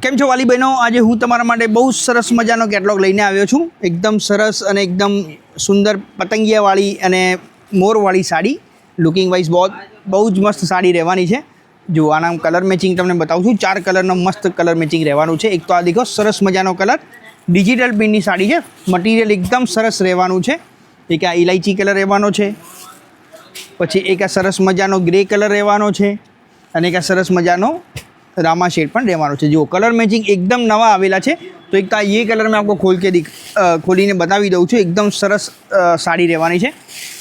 કેમ છો વાલી બહેનો? આજે હું તમારા માટે બહુ સરસ મજાનો કેટલોગ લઈને આવ્યો છું. એકદમ સરસ અને એકદમ સુંદર પતંગિયાવાળી અને મોરવાળી સાડી. લુકિંગ વાઇઝ બહુ જ મસ્ત સાડી રહેવાની છે. જો આના કલર મેચિંગ તમને બતાવું છું. 4 કલરનો મસ્ત કલર મેચિંગ રહેવાનું છે. એક તો આ દેખો સરસ મજાનો કલર, ડિજિટલ પ્રિન્ટની સાડી છે. મટીરિયલ એકદમ સરસ રહેવાનું છે. એક આ ઇલાયચી કલર રહેવાનો છે, પછી એક આ સરસ મજાનો ગ્રે કલર રહેવાનો છે, અને એક આ સરસ મજાનો रामा शेड पण રહેવાનો છે. જો કલર મેચિંગ એકદમ નવા આવેલા છે. તો એક તો આ ये કલર મેં आपको ખોલીને બતાવી દઉં છું. એકદમ સરસ સાડી રહેવાની છે.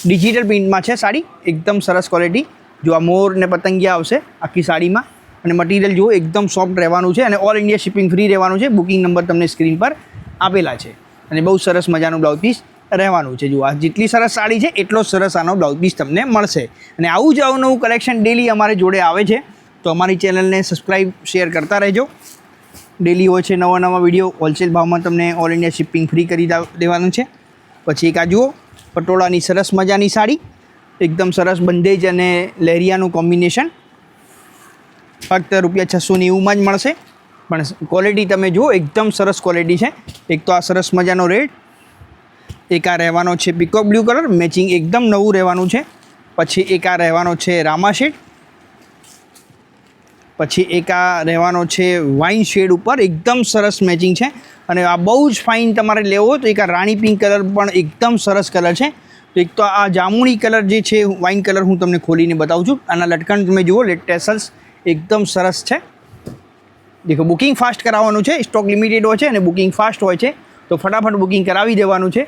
ડિજિટલ પ્રિન્ટમાં છે સાડી, એકદમ સરસ ક્વોલિટી. જો આ મોર ને પતંગિયા આવશે આખી સાડીમાં, અને મટીરિયલ જુઓ એકદમ સોફ્ટ રહેવાનું છે, અને ઓલ ઇન્ડિયા શિપિંગ ફ્રી રહેવાનું છે. બુકિંગ નંબર તમને સ્ક્રીન પર આપેલા છે, અને બહુ સરસ મજાનું બ્લાઉઝ પીસ રહેવાનું છે. જો આ જેટલી સરસ સાડી છે એટલો સરસ આનો બ્લાઉઝ પીસ તમને મળશે. અને આવું જ અવનવું કલેક્શન ડેલી અમારે જોડે આવે છે. તો અમારી ચેનલને સબસ્ક્રાઈબ શેર કરતા રહેજો. ડેલી હોય છે નવા વિડીયો. હોલસેલ ભાવમાં તમને ઓલ ઇન્ડિયા શિપિંગ ફ્રી કરી દેવાનું છે. પછી એક આ જુઓ પટોળાની સરસ મજાની સાડી, એકદમ સરસ બંધેજ અને લહેરિયાનું કોમ્બિનેશન. ફક્ત ₹690માં જ મળશે, પણ ક્વોલિટી તમે જુઓ એકદમ સરસ ક્વોલિટી છે. એક તો આ સરસ મજાનો રેડ, એક આ રહેવાનો છે પીકોક બ્લુ કલર, મેચિંગ એકદમ નવું રહેવાનું છે. પછી એક આ રહેવાનો છે રામા શેડ, પછી એક આ રહેવાનો છે વાઇન શેડ ઉપર, એકદમ સરસ મેચિંગ છે. અને આ બહુ જ ફાઇન તમારે લેવો હોય તો એક આ રાણી પિંક કલર પણ એકદમ સરસ કલર છે. તો એક તો આ જામુની કલર જે છે વાઇન કલર હું તમને ખોલીને બતાવું છું. આના લટકણ તમે જુઓ, ટેસલ્સ એકદમ સરસ છે. દેખો બુકિંગ ફાસ્ટ કરાવવાનું છે. સ્ટોક લિમિટેડ હોય છે અને બુકિંગ ફાસ્ટ હોય છે, તો ફટાફટ બુકિંગ કરાવી દેવાનું છે.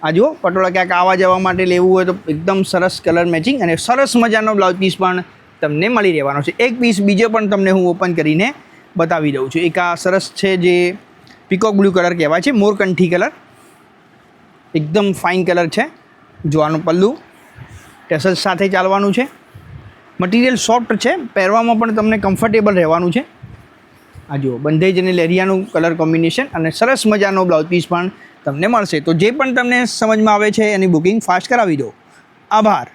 આ જુઓ પટોળા ક્યાંક આવવા જવા માટે લેવું હોય તો એકદમ સરસ કલર મેચિંગ, અને સરસ મજાનો બ્લાઉઝ પીસ પણ તમને મળી રહેવાનો છે. એક પીસ બીજો પણ તમને હું ઓપન કરીને બતાવી દઉં છું. એક આ સરસ છે જે પીકોક બ્લુ કલર કહેવાય છે, મોરકંઠી કલર, એકદમ ફાઇન કલર છે. જો આનું પલ્લું ટેસલ સાથે ચાલવાનું છે. મટીરિયલ સોફ્ટ છે, પહેરવામાં પણ તમને કમ્ફર્ટેબલ રહેવાનું છે. આ જુઓ બંધેજ અને લહેરિયાનું કલર કોમ્બિનેશન, અને સરસ મજાનો બ્લાઉઝ પીસ પણ તમને મળશે. તો જે પણ તમને સમજમાં આવે છે એની બુકિંગ ફાસ્ટ કરાવી દો. આભાર.